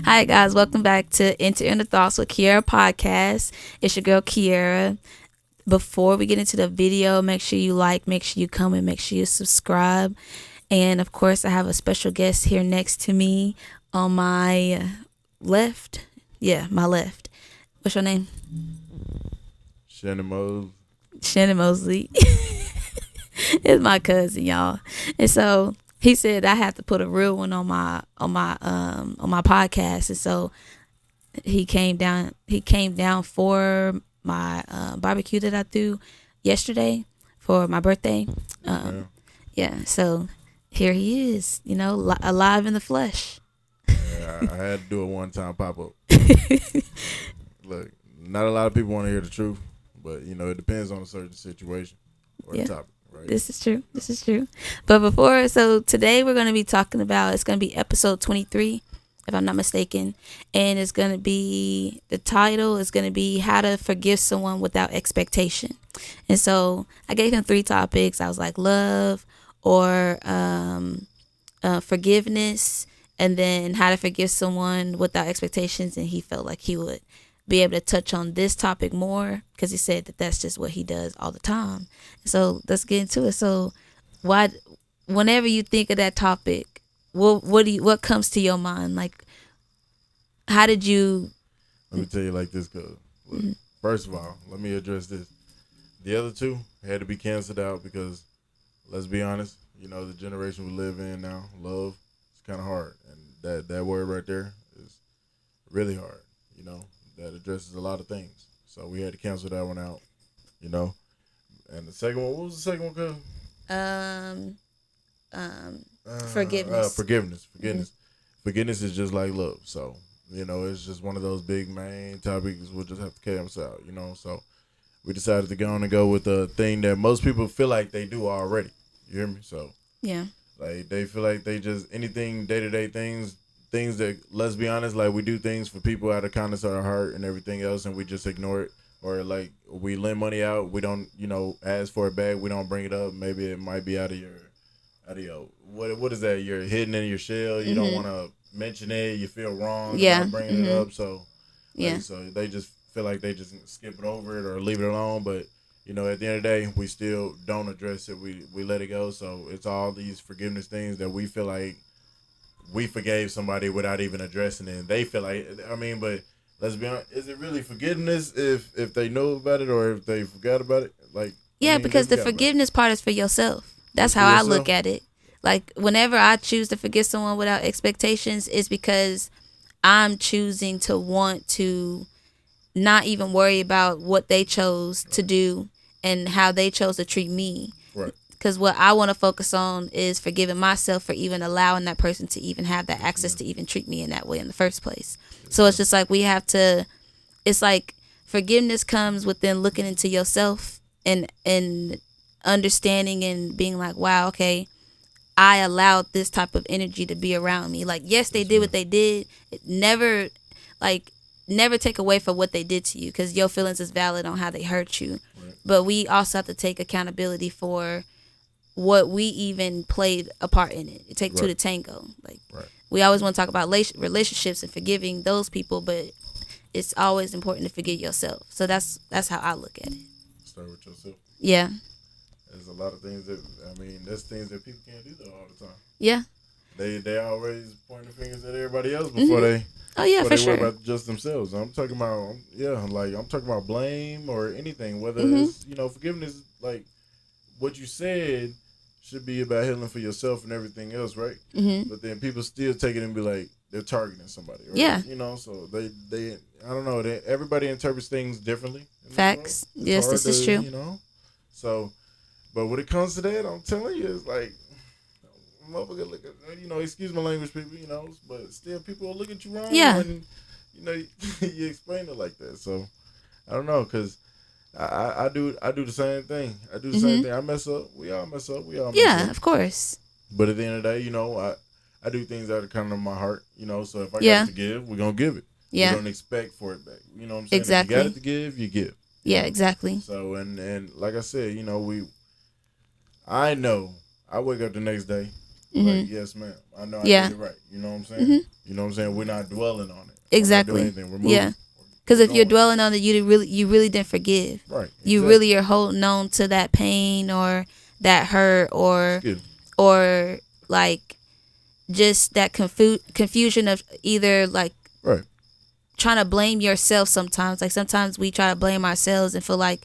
Hi guys, welcome back to Enter Into Thoughts with Kiera podcast. It's your girl Kiera. Before we get into the video, make sure you like, make sure you comment, make sure you subscribe. And of course, I have a special guest here next to me on my left. Yeah, my left. What's your name? Shannon. Shannon Mosley. It's my cousin, y'all. And so he said I have to put a real one on my podcast, and so he came down for my barbecue that I threw yesterday for my birthday. Yeah, so here he is, alive in the flesh. Yeah, I had to do a one-time pop-up. Look, not a lot of people want to hear the truth, but it depends on a certain situation or the topic. Right. This is true. But so today we're going to be talking about, it's going to be episode 23, if I'm not mistaken. And it's going to be, the title is going to be how to forgive someone without expectation. And so I gave him 3 topics. I was like love or forgiveness, and then how to forgive someone without expectations. And he felt like he would be able to touch on this topic more because he said that that's just what he does all the time. So let's get into it. So whenever you think of that topic, what comes to your mind? Like, how did you? Let me tell you like this, cuz. First of all, let me address this. The other 2 had to be canceled out because, let's be honest, the generation we live in now, love, it's kind of hard, and that word right there is really hard. That addresses a lot of things. So we had to cancel that one out, And the second one, what was the second one, cuz? Forgiveness. Forgiveness. Forgiveness is just like love. So, it's just one of those big main topics we'll just have to cancel out, So we decided to go on and go with the thing that most people feel like they do already. You hear me? So, yeah. Like, they feel like they just, anything, day-to-day things that, let's be honest, like, we do things for people out of kindness of our heart and everything else, and we just ignore it. Or, like, we lend money out, we don't, ask for it back, we don't bring it up. Maybe it might be out of your, what is that? You're hidden in your shell. You don't want to mention it. You feel wrong about bringing it up. So, so they just feel like they just skip it over it or leave it alone. But, at the end of the day, we still don't address it. We let it go. So it's all these forgiveness things that we feel like we forgave somebody without even addressing it. And they feel like, but let's be honest, is it really forgiveness if they know about it or if they forgot about it? Like, because the forgiveness part is for yourself. That's how I look at it. Like, whenever I choose to forgive someone without expectations, it's because I'm choosing to want to not even worry about what they chose to do and how they chose to treat me. Right. Because what I want to focus on is forgiving myself for even allowing that person to even have that access to even treat me in that way in the first place. So it's just like it's like forgiveness comes within looking into yourself and understanding and being like, wow, okay, I allowed this type of energy to be around me. Like, yes, they did what they did. Never take away from what they did to you, because your feelings is valid on how they hurt you. Right. But we also have to take accountability for what we even played a part in it. It take 2 to tango. Like, we always want to talk about relationships and forgiving those people, but it's always important to forgive yourself. So that's how I look at it. Start with yourself. Yeah. There's a lot of things there's things that people can't do though all the time. Yeah. They always point the fingers at everybody else before they. Oh yeah, for sure. Worry about just themselves. I'm talking about blame or anything. Whether it's forgiveness, like what you said should be about healing for yourself and everything else, right? Mm-hmm. But then people still take it and be like they're targeting somebody. Right? Yeah. So they I don't know. Everybody interprets things differently. Facts. Yes, this is true. So, but when it comes to that, I'm telling you, it's like. Motherfucker look at, excuse my language, people, but still people will look at you wrong. Yeah. When, you explain it like that. So, I don't know, because I do the same thing. I do the same thing. I mess up. We all mess up. Yeah, of course. But at the end of the day, I do things out of kind of my heart, so if I got to give, we're going to give it. Yeah. We don't expect for it back. You know what I'm saying? Exactly. If you got it to give, you give. Yeah, exactly. So, and like I said, I know I wake up the next day. Like, yes, ma'am. I know I Yeah. did it right. You know what I'm saying? You know what I'm saying? We're not dwelling on it. Exactly. We're not doing anything. We're moving. Yeah. Because We're if you're going. dwelling on it, you really didn't forgive. Right. You Exactly. really are holding on to that pain or that hurt Excuse me. or like just that confusion of either like Right. trying to blame yourself sometimes. Like sometimes we try to blame ourselves and feel like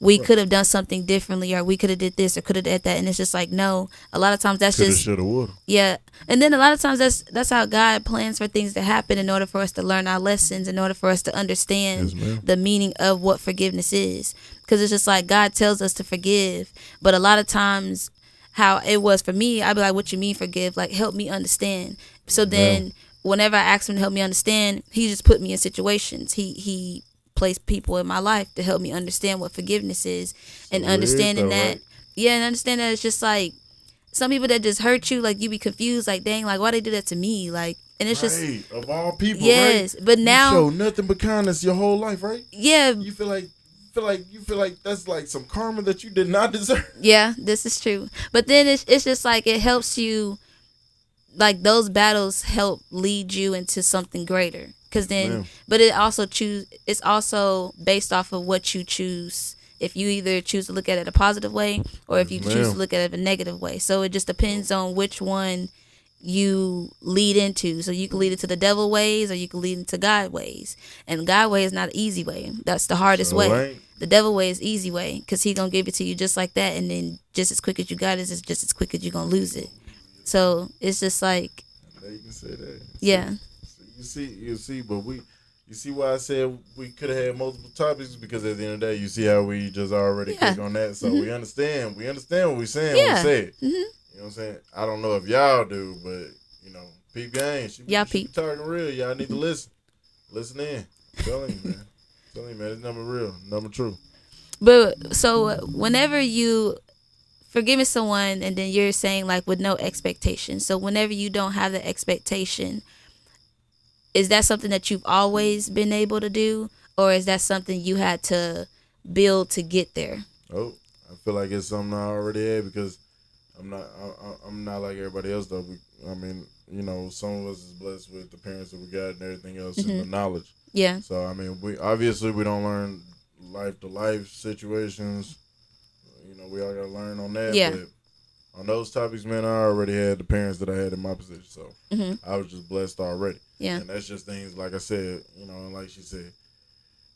we Right. could have done something differently or we could have did this or could have did that. And it's just like, no, a lot of times that's Coulda, just, shoulda, woulda. yeah. And then a lot of times that's how God plans for things to happen in order for us to learn our lessons, in order for us to understand Yes, ma'am. the meaning of what forgiveness is. Because it's just like God tells us to forgive. But a lot of times how it was for me, I'd be like, what you mean forgive? Like, help me understand. So then whenever I asked him to help me understand, he just put me in situations. He placed people in my life to help me understand what forgiveness is, and understanding though, that, right? yeah, and understand that it's just like some people that just hurt you, like you be confused, like dang, like why they do that to me, like, and it's just Right. Of all people, yes, right? but now, you show nothing but kindness your whole life, right? yeah, You feel like that's like some karma that you did not deserve. yeah, this is true. But then it's just like it helps you, like those battles help lead you into something greater. Cause then, Ma'am. but it's also based off of what you choose. If you either choose to look at it a positive way or if you Yes, choose to ma'am. look at it a negative way. So it just depends on which one you lead into. So you can lead into the devil ways or you can lead into God ways. And God way is not an easy way. That's the hardest So way. ain't. The devil way is easy way because he gonna give it to you just like that, and then just as quick as you got it, is just as quick as you gonna lose it. So it's just like, There you can say that. yeah, You see, but you see why I said we could have had multiple topics, because at the end of the day, you see how we just already Yeah. click on that. So we understand what we're saying Yeah. when we say it. hmm You know what I'm saying? I don't know if y'all do, but you know, peep gang. Y'all she peep. talking real. Y'all need to listen. Listen in. I'm telling you, man. It's number real, number true. But so whenever you forgiving someone and then you're saying like with no expectation. So whenever you don't have the expectation, is that something that you've always been able to do, or is that something you had to build to get there? Oh, I feel like it's something I already had, because I'm not like everybody else though. I mean, you know, some of us is blessed with the parents that we got and everything else and the knowledge. Yeah. So I mean, we don't learn life to life situations. You know, we all gotta learn on that. Yeah. But on those topics, man, I already had the parents that I had in my position, so I was just blessed already. Yeah. And that's just things, like I said, you know, and like she said,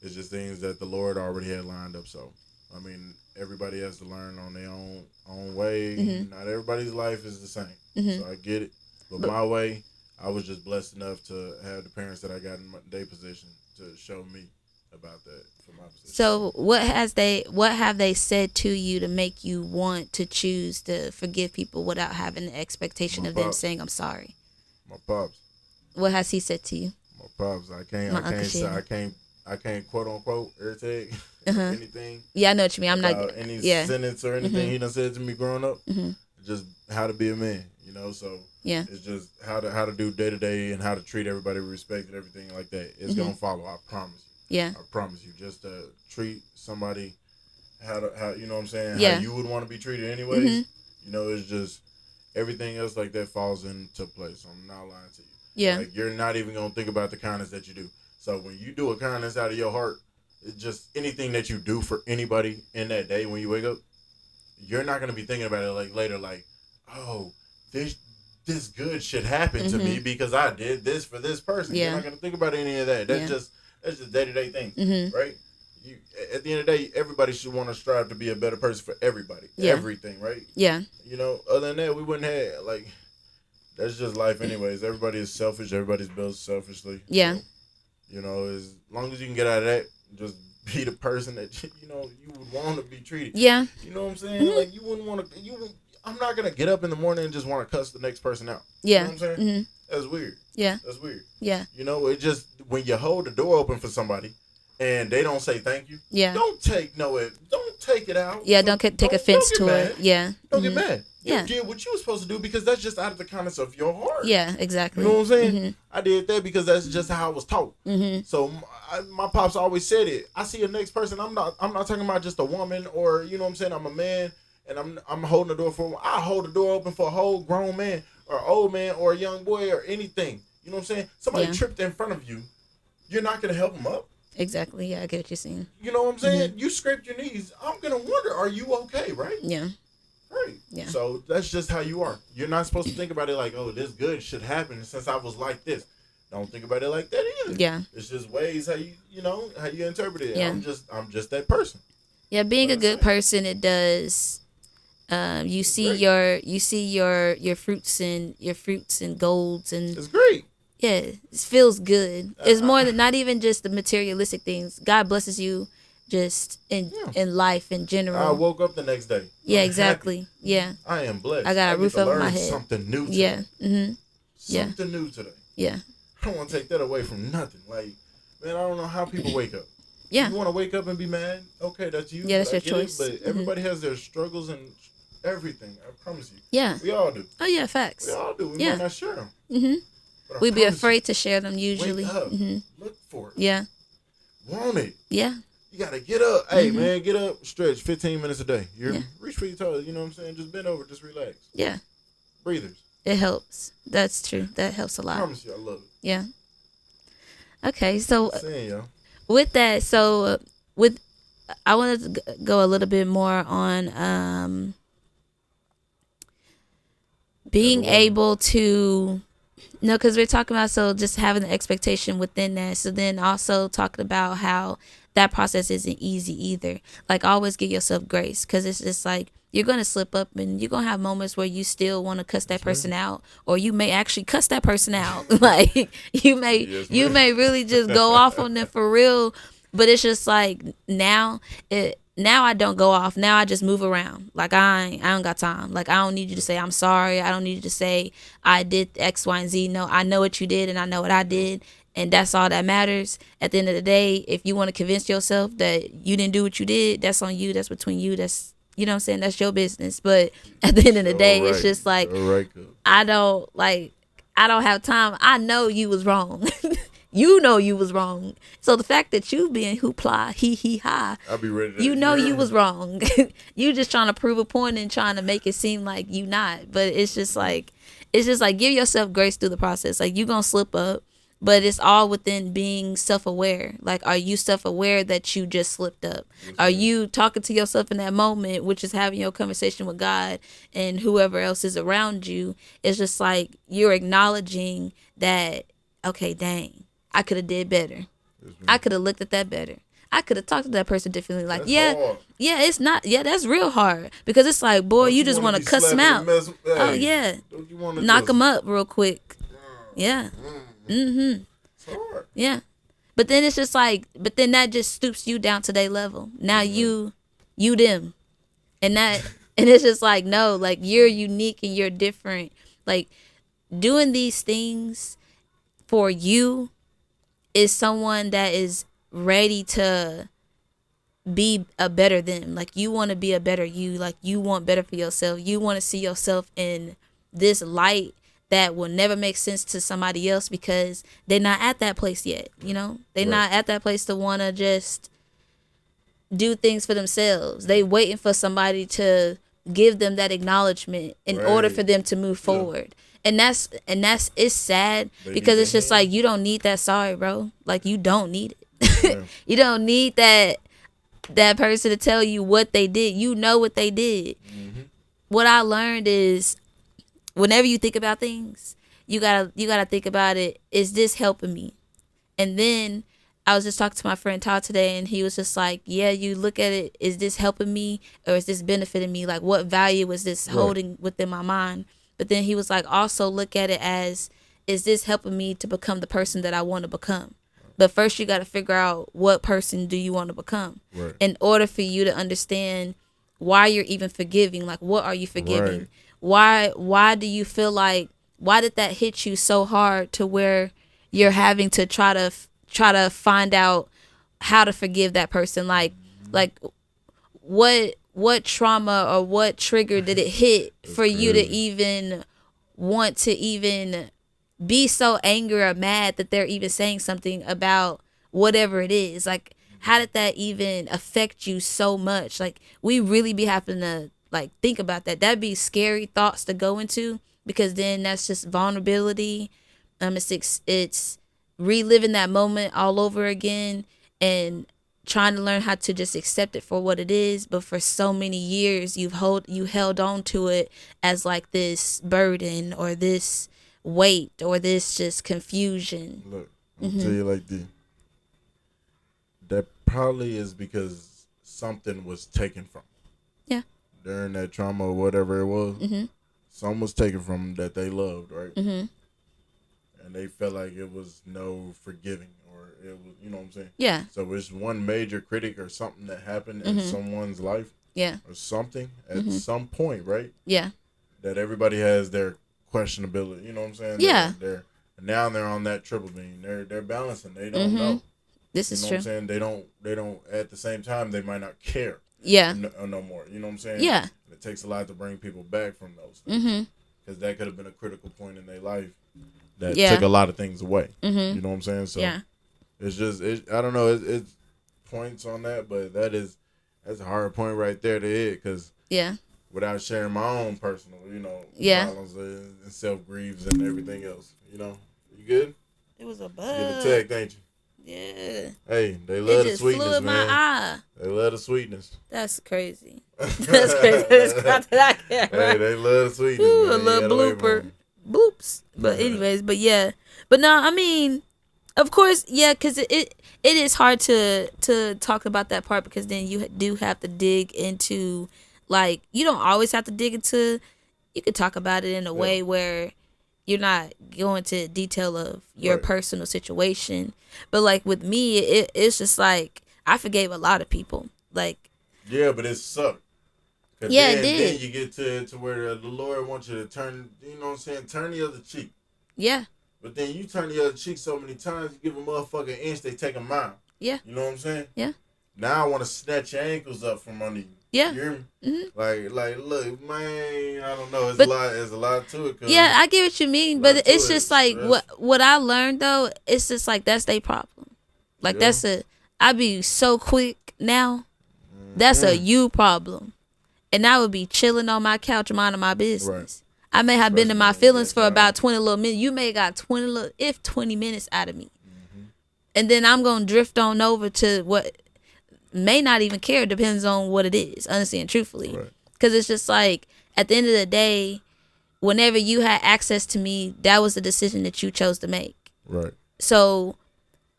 it's just things that the Lord already had lined up. So I mean, everybody has to learn on their own way. Not everybody's life is the same, so I get it. But my way, I was just blessed enough to have the parents that I got in their position to show me about that for my position. So what have they said to you to make you want to choose to forgive people without having the expectation My of them pops. saying I'm sorry? My pops, What has he said to you? my pops, I My Uncle can't say, Shannon. I can't quote unquote irritate anything Yeah, I know what you mean. I'm not. about any Yeah. sentence or anything he done said to me growing up. Mhm. Just how to be a man, you know. So Yeah. it's just how to do day to day and how to treat everybody with respect and everything like that. It's gonna follow. I promise you. Yeah. I promise you. Just to treat somebody how you know what I'm saying. Yeah. How you would want to be treated anyways. You know, it's just everything else like that falls into place. I'm not lying to you. Yeah. Like, you're not even gonna think about the kindness that you do. So when you do a kindness out of your heart, it's just anything that you do for anybody in that day when you wake up, you're not gonna be thinking about it like later, like, oh, this good shit happened to me because I did this for this person. Yeah. You're not gonna think about any of that. That's just day to day things, right? You, at the end of the day, everybody should want to strive to be a better person for everybody. Yeah. Everything, right? Yeah. You know, other than that, we wouldn't have, like, that's just life anyways. Everybody is selfish. Everybody's built selfishly. Yeah. So, you know, as long as you can get out of that, just be the person that, you know, you would want to be treated. Yeah. You know what I'm saying? Like, you wouldn't want to, I'm not going to get up in the morning and just want to cuss the next person out. Yeah. You know what I'm saying? That's weird. Yeah. That's weird. Yeah. You know, it just, when you hold the door open for somebody and they don't say thank you, Yeah. don't take it out. Yeah. Don't take offense get to mad. it. Yeah. Don't get mad. Yeah. You did what you were supposed to do because that's just out of the kindness of your heart. Yeah. Exactly. You know what I'm saying? I did that because that's just how I was taught. So my pops always said it. I see a next person. I'm not talking about just a woman or, you know what I'm saying, I'm a man and I'm holding the door for. I hold the door open for a whole grown man or old man or a young boy or anything. You know what I'm saying? Somebody tripped in front of you. You're not gonna help them up. Exactly. Yeah, I get what you're saying. You know what I'm saying? You scraped your knees. I'm gonna wonder, are you okay? Right? Yeah. Right. Yeah. So that's just how you are. You're not supposed to think about it like, oh, this good should happen since I was like this. Don't think about it like that either. Yeah. It's just ways how you know how you interpret it. Yeah. I'm just that person. Yeah, being a good person, it does. You see your fruits and golds, and it's great. Yeah, it feels good. It's more than not even just the materialistic things. God blesses you just in life in general. I woke up the next day. Yeah, exactly. Happy. Yeah. I am blessed. I got a roof over my head. Something new today. Yeah. Mm-hmm. Something new today. Yeah. I don't want to take that away from nothing. Like, man, I don't know how people wake up. Yeah. You want to wake up and be mad? Okay, that's you. Yeah, that's your choice. But everybody has their struggles and everything. I promise you. Yeah. We all do. Oh yeah, facts. We all do. We might not share them. Mm-hmm. We'd be afraid to share them usually. Wake up. Look for it. Yeah. Want it. Yeah. You gotta get up. Hey man, get up, stretch 15 minutes a day. Reach for your toes, you know what I'm saying? Just bend over, just relax. Yeah. Breathers. It helps. That's true. That helps a lot. I promise you, I love it. Yeah. Okay, so saying, yo. With that, I wanted to go a little bit more on being able to because we're talking about just having the expectation within that. So then also talking about how that process isn't easy either. Like always give yourself grace, because it's just like you're gonna slip up and you're gonna have moments where you still want to cuss that person out, or you may actually cuss that person out. Like you may really just go off on them for real. But it's just like now I don't go off. Now I just move around. Like I don't got time. Like I don't need you to say I'm sorry. I don't need you to say I did X, Y, and Z. No, I know what you did and I know what I did. And that's all that matters. At the end of the day, if you want to convince yourself that you didn't do what you did, that's on you. That's between you. That's, you know what I'm saying? That's your business. But at the end of the day, it's just like, I don't have time. I know you was wrong. You know you was wrong. So the fact that you being hoopla, hee ha, I'll be ready to you was wrong. You just trying to prove a point and trying to make it seem like you not. But it's just like give yourself grace through the process. Like you gonna slip up, but it's all within being self-aware. Like, are you self-aware that you just slipped up? Are you talking to yourself in that moment, which is having your conversation with God and whoever else is around you? It's just like you're acknowledging that, okay, dang, I could have did better. I could have looked at that better. I could have talked to that person differently. Like, hard. It's not. Yeah, that's real hard, because it's like, boy, you just want to cuss them out. Oh yeah, knock them up real quick. Yeah. Mm-hmm. It's hard. Yeah. But then it's just like, that just stoops you down to their level. Now you them, and it's just like, no, like you're unique and you're different. Like doing these things for you is someone that is ready to be a better them. Like you want to be a better you. Like you want better for yourself. You want to see yourself in this light that will never make sense to somebody else, because they're not at that place yet. You know, they're not at that place to want to just do things for themselves. They waiting for somebody to give them that acknowledgement in order for them to move forward. And that's it's sad, because it's just like, you don't need that sorry, bro. Like you don't need it. You don't need that person to tell you what they did. You know what they did. Mm-hmm. What I learned is, whenever you think about things, you gotta think about it. Is this helping me? And then I was just talking to my friend Todd today, and he was just like, yeah, you look at it. Is this helping me, or is this benefiting me? Like, what value is this holding within my mind? But then he was like, also look at it as, is this helping me to become the person that I want to become? But first you got to figure out, what person do you want to become? In order for you to understand why you're even forgiving. Like, what are you forgiving? Why do you feel like, why did that hit you so hard to where you're having to try to find out how to forgive that person? Like what trauma or what trigger did it hit for you to even want to even be so angry or mad that they're even saying something about whatever it is? Like, how did that even affect you so much? Like, we really be having to like think about that. That'd be scary thoughts to go into, because then that's just vulnerability. It's reliving that moment all over again and trying to learn how to just accept it for what it is. But for so many years, you held on to it as like this burden or this weight or this just confusion. Look, I'm gonna tell you like this. That probably is because something was taken from Yeah. during that trauma or whatever it was. Something was taken from them that they loved, right? And they felt like it was no forgiving, or it was, you know what I'm saying? Yeah. So it's one major critic or something that happened in someone's life, Yeah. or something at some point, right? Yeah. That everybody has their questionability. You know what I'm saying? Yeah. They're now they're on that triple beam. They're balancing. They don't know. This You is know true. what I'm saying? They don't. At the same time, they might not care. Yeah. No more. You know what I'm saying? Yeah. It takes a lot to bring people back from those things, because that could have been a critical point in their life that took a lot of things away. You know what I'm saying? So it's just I don't know. It's points on that, but that's a hard point right there to hit, because without sharing my own personal, problems and self grieves and everything else, you good? It was a You bug. get attacked, ain't you? Yeah. Hey, they love It the just sweetness, flew in man. my eye. They love the sweetness. That's crazy. That's crazy. That's crap that I can't. Hey, they love the sweetness. Ooh, man. a little blooper. Bloops. But anyways, but yeah. But no, I mean, of course, yeah, because it is hard to talk about that part, because then you do have to dig into, like, you don't always have to dig into, you could talk about it in a way where you're not going to detail of your personal situation. But like with me, it's just like I forgave a lot of people. Like, yeah, but it sucked. Yeah, it did. Then you get to where the Lord wants you to turn, you know what I'm saying, turn the other cheek. Yeah. But then you turn the other cheek so many times, you give a motherfucker an inch, they take a mile. Yeah. You know what I'm saying? Yeah. Now I want to snatch your ankles up from under you. Yeah. You hear me? Like, look, man, I don't know. There's a lot to it. Yeah, I get what you mean, but it's just like what I learned though. It's just like that's their problem. Like I be so quick now. That's a you problem, and I would be chilling on my couch minding my business. Right. I may have been in my feelings for about 20 little minutes. You may got 20 minutes out of me, and then I'm gonna drift on over to what may not even care. Depends on what it is, honestly and truthfully. Because it's just like, at the end of the day, whenever you had access to me, that was the decision that you chose to make. Right. So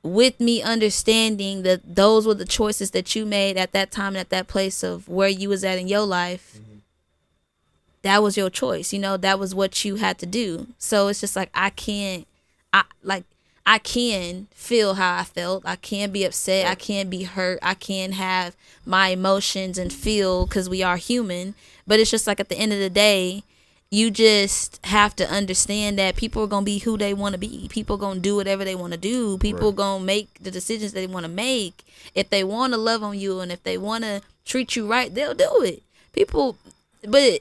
with me understanding that those were the choices that you made at that time and at that place of where you was at in your life, that was your choice. That was what you had to do. So it's just like, I can feel how I felt. I can be upset. I can be hurt. I can have my emotions and feel, because we are human. But it's just like, at the end of the day, you just have to understand that people are going to be who they want to be. People are going to do whatever they want to do. People are going to make the decisions they want to make. If they want to love on you and if they want to treat you right, they'll do it. But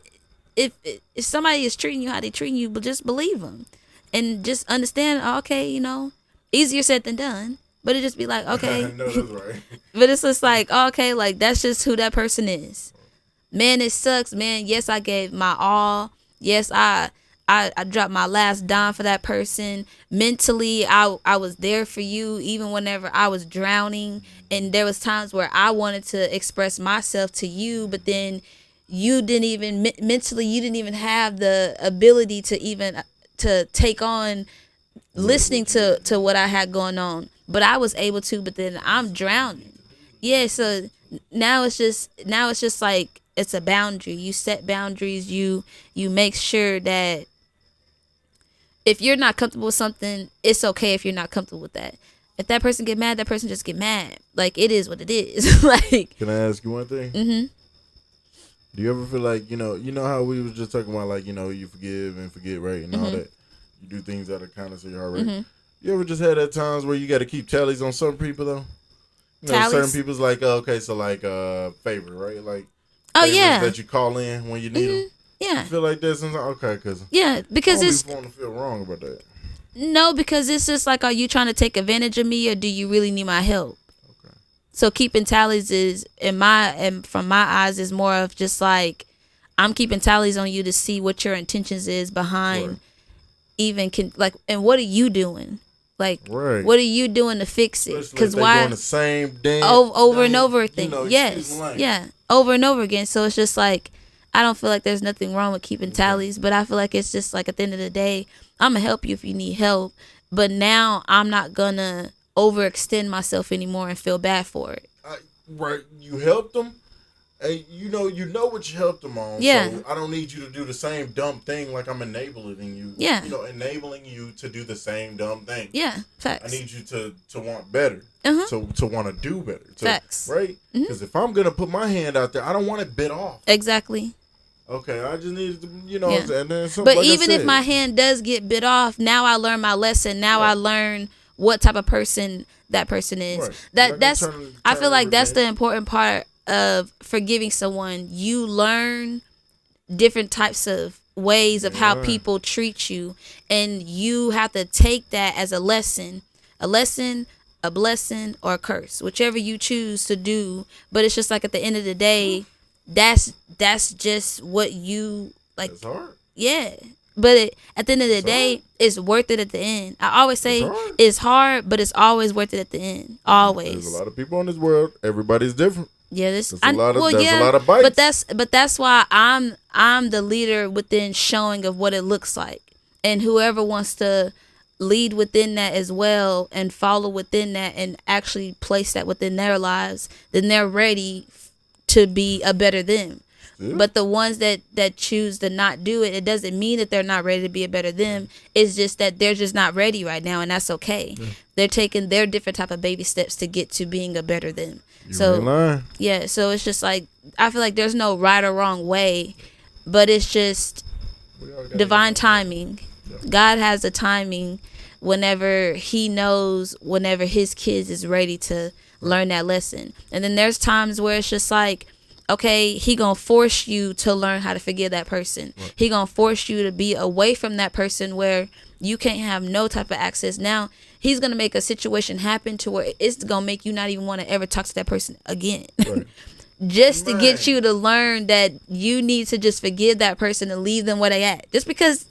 if somebody is treating you how they treating you, but just believe them. And just understand, okay, easier said than done. But it just be like, okay. No, that's right. But it's just like, okay, like, that's just who that person is. Man, it sucks, man. Yes, I gave my all. Yes, I dropped my last dime for that person. Mentally, I was there for you even whenever I was drowning. And there was times where I wanted to express myself to you, but then you didn't even, mentally, you didn't even have the ability to even to take on listening to what I had going on. But I was able to, but then I'm drowning. Yeah, so now it's just like, it's a boundary. You set boundaries. You make sure that if you're not comfortable with something, it's okay if you're not comfortable with that. If that person get mad, that person just get mad. Like, it is what it is. Like, can I ask you one thing? Do you ever feel like, you know how we was just talking about, like, you forgive and forget, right, and all that. You do things out of kindness of your heart, right? You ever just had at times where you got to keep tallies on certain people though? Certain people's like, okay, so like favor, right? Like, that you call in when you need them. Yeah. You feel like that sometimes? Okay, because it's want to feel wrong about that. No, because it's just like, are you trying to take advantage of me, or do you really need my help? Okay. So keeping tallies is from my eyes is more of just like, I'm keeping tallies on you to see what your intentions is behind Right. even and what are you doing? Like, Right. what are you doing to fix it? Especially if Because they why doing the same damn over and damn, over you thing? know, excuse Yes, my language. yeah, over and over again. So it's just like I don't feel like there's nothing wrong with keeping tallies, but I feel like it's just like at the end of the day, I'm gonna help you if you need help, but now I'm not gonna overextend myself anymore and feel bad for it. Right. You helped them. Hey, you know what you helped them on. Yeah. So I don't need you to do the same dumb thing like I'm enabling you. Yeah. Enabling you to do the same dumb thing. Yeah, I facts. need you to want better. Uh-huh. To want to do better. Facts. Right? Because if I'm gonna put my hand out there, I don't want it bit off. Exactly. Okay, I just need to, Yeah. and then But like even I if said, my hand does get bit off, now I learn my lesson. Now I learn what type of person that person is. Right. That's I feel like that's the revenge. important part of forgiving someone. You learn different types of ways of how people treat you, and you have to take that as a lesson, a blessing, or a curse, whichever you choose to do. But it's just like at the end of the day, that's just what you like. It's hard. Yeah. But at the end of the day, it's worth it at the end. I always say it's hard, but it's always worth it at the end. Always. There's a lot of people in this world. Everybody's different. Yeah, There's a lot of but bites. that's why I'm the leader within showing of what it looks like, and whoever wants to lead within that as well and follow within that and actually place that within their lives, then they're ready to be a better them. Yeah. But the ones that choose to not do it, it doesn't mean that they're not ready to be a better them. It's just that they're just not ready right now, and that's okay. Yeah. They're taking their different type of baby steps to get to being a better them. So it's just like I feel like there's no right or wrong way, but it's just divine timing. Yeah. God has a timing whenever he knows whenever his kids is ready to learn that lesson. And then there's times where it's just like, okay, he gonna force you to learn how to forgive that person. Right. He gonna force you to be away from that person where you can't have no type of access. Now he's gonna make a situation happen to where it's gonna make you not even want to ever talk to that person again. Right. Just to get you to learn that you need to just forgive that person and leave them where they at. Just because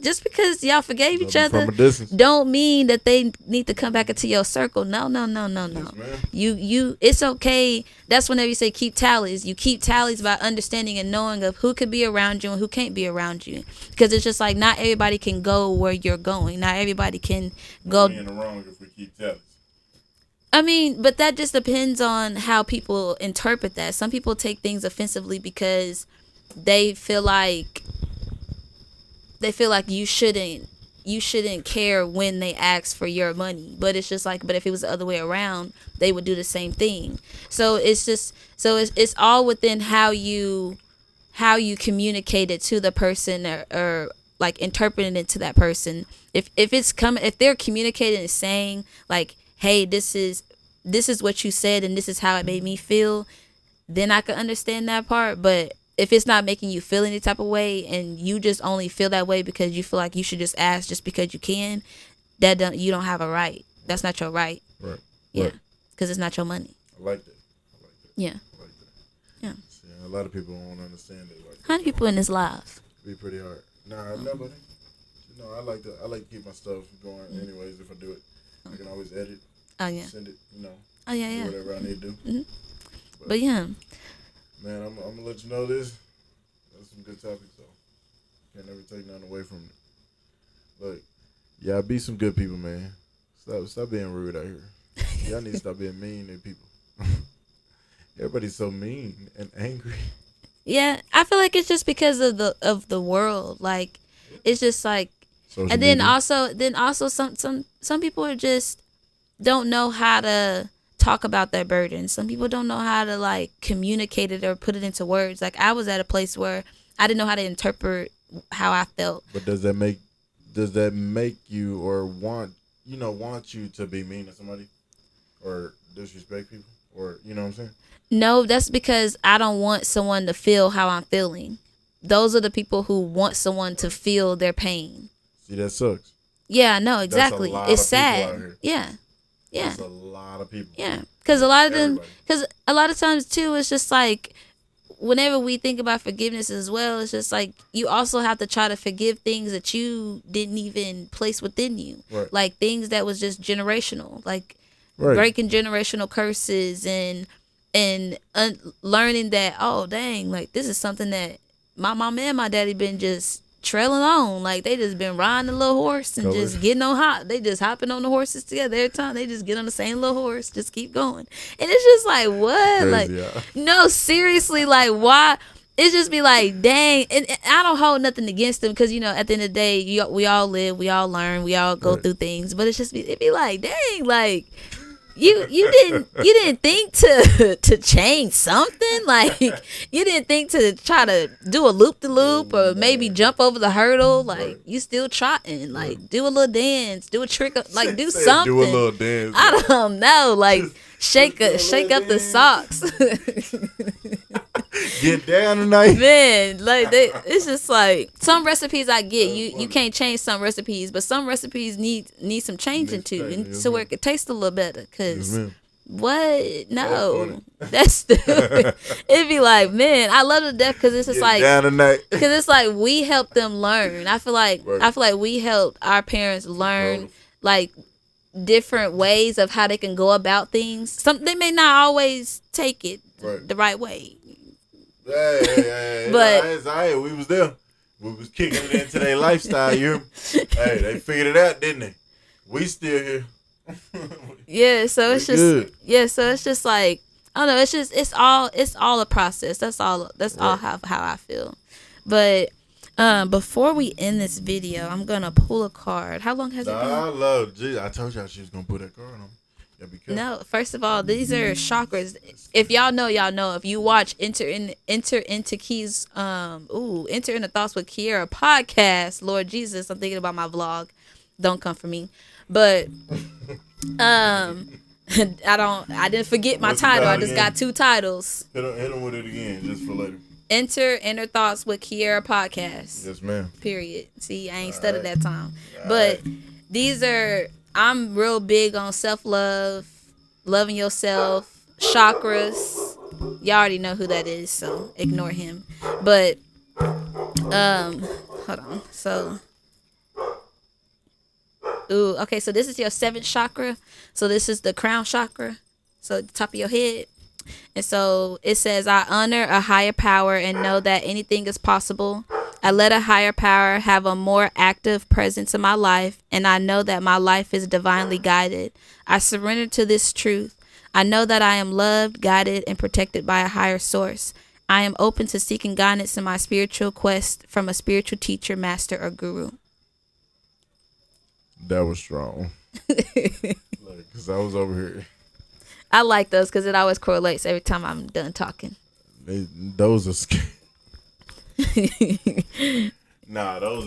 y'all forgave each other don't mean that they need to come back into your circle. No. Yes, you it's okay. That's whenever you say keep tallies. You keep tallies by understanding and knowing of who could be around you and who can't be around you. Because it's just like not everybody can go where you're going. Not everybody can go. We're in the wrong if we keep tallies. I mean, but that just depends on how people interpret that. Some people take things offensively because they feel like you shouldn't care when they ask for your money. But it's just like, but if it was the other way around, they would do the same thing. So it's all within how you communicate it to the person or like interpreting it to that person. If they're communicating and saying like, hey, this is what you said and this is how it made me feel, then I can understand that part. But if it's not making you feel any type of way and you just only feel that way because you feel like you should just ask just because you can, you don't have a right. That's not your right. Right. Yeah. Because it's not your money. I like that. Yeah. I like that. Yeah. See, a lot of people won't understand it. Like how many people in this live? It'd be pretty hard. Nah, nobody. You know, I like to keep my stuff going anyways. If I do it, I can always edit. Oh yeah. Send it, Oh yeah, yeah. Whatever I need to do. Mm-hmm. But yeah. Man, I'm gonna let you know this. That's some good topics though. Can't never take nothing away from it. Look, y'all be some good people, man. Stop being rude out here. Y'all need to stop being mean to people. Everybody's so mean and angry. Yeah, I feel like it's just because of the world. Like it's just like social and then media. also some people are just don't know how to talk about their burden. Some people don't know how to like communicate it or put it into words. Like I was at a place where I didn't know how to interpret how I felt. But does that make you or want you to be mean to somebody or disrespect people or you know what I'm saying? No, that's because I don't want someone to feel how I'm feeling. Those are the people who want someone to feel their pain. See, that sucks. Yeah, no, exactly. It's sad. Yeah. Yeah. That's a lot of people. Yeah. Because a lot of them, because a lot of times too, it's just like whenever we think about forgiveness as well, it's just like you also have to try to forgive things that you didn't even place within you. Right. Like things that was just generational, like Right. breaking generational curses and learning that, oh dang, like this is something that my mom and my daddy been just trailing on. Like they just been riding the little horse and just getting on they just hopping on the horses together every time. They just get on the same little horse, just keep going. And it's just like, what? Crazy, like yeah. No, seriously, like why? It just be like, dang. And I don't hold nothing against them because, you know, at the end of the day, we all live, we all learn, we all go through things. But it be like, dang, like you didn't think to change something. Like you didn't think to try to do a loop de loop or maybe jump over the hurdle. Like you still trotting. Like do a little dance, do a trick, like do something. Do a little dance. I don't know. Like shake up the socks. Get down tonight, man. Like it's just like some recipes I get. You can't change some recipes, but some recipes need some changing too, so where it could taste a little better. Cause what? No, that's stupid. It'd be like, man, I love it to death because it's just like down tonight. Because it's like we help them learn. I feel like we helped our parents learn like different ways of how they can go about things. They may not always take it the right way. Hey, but it's all right. We was there. We was kicking it into their lifestyle. You, hey, they figured it out, didn't they? We still here. Yeah, so it's just good. Yeah, so it's just like I don't know. It's all a process. That's all how I feel. But before we end this video, I'm gonna pull a card. How long has it been? I told y'all she was gonna put that card on. No, first of all, these are chakras. If y'all know, y'all know. If you watch Enter into Keys, Enter into Thoughts with Kiera podcast, Lord Jesus, I'm thinking about my vlog. Don't come for me. But I didn't forget my title. I just got 2 titles. Hit them with it again, just for later. Enter Thoughts with Kiera podcast. Yes, ma'am. Period. See, I ain't studied that time. But these are. I'm real big on self-love, loving yourself, chakras. Y'all already know who that is, so ignore him. But, hold on. So, okay, so this is your 7th chakra. So this is the crown chakra. So the top of your head. And so it says, I honor a higher power and know that anything is possible. I let a higher power have a more active presence in my life, and I know that my life is divinely guided. I surrender to this truth. I know that I am loved, guided, and protected by a higher source. I am open to seeking guidance in my spiritual quest from a spiritual teacher, master, or guru. That was strong. Because I was over here. I like those because it always correlates every time I'm done talking. Those are scary. Nah, those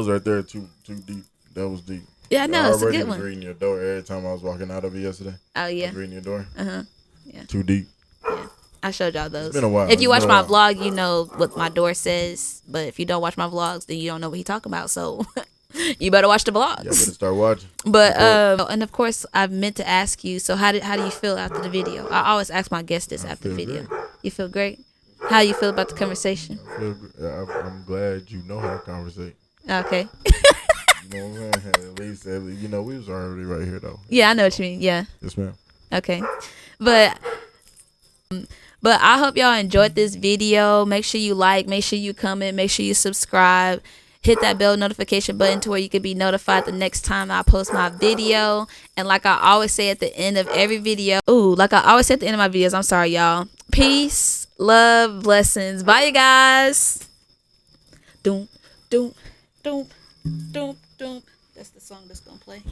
right there too deep. That was deep. Yeah, I know, it's a good one. I was reading your door every time I was walking out of it yesterday. Oh yeah. I was reading your door. Yeah. Too deep. Yeah. I showed y'all those. It's been a while. If you watch my vlog, you know what my door says. But if you don't watch my vlogs, then you don't know what he's talking about. So you better watch the vlogs. Yeah, better start watching. But and of course, I've meant to ask you. So how do you feel after the video? I always ask my guests this after the video. Great. You feel great? How you feel about the conversation? I'm glad you know how to conversate. Okay. You know what I'm saying? At least, you know, we was already right here, though. Yeah, I know what you mean. Yeah. Yes, ma'am. Okay. But I hope y'all enjoyed this video. Make sure you like, make sure you comment, make sure you subscribe. Hit that bell notification button to where you can be notified the next time I post my video. And like I always say at the end of every video, like I always say at the end of my videos, I'm sorry, y'all. Peace, love, blessings. Bye, you guys. Doom, doom, doom, doom, doom. That's the song that's gonna play.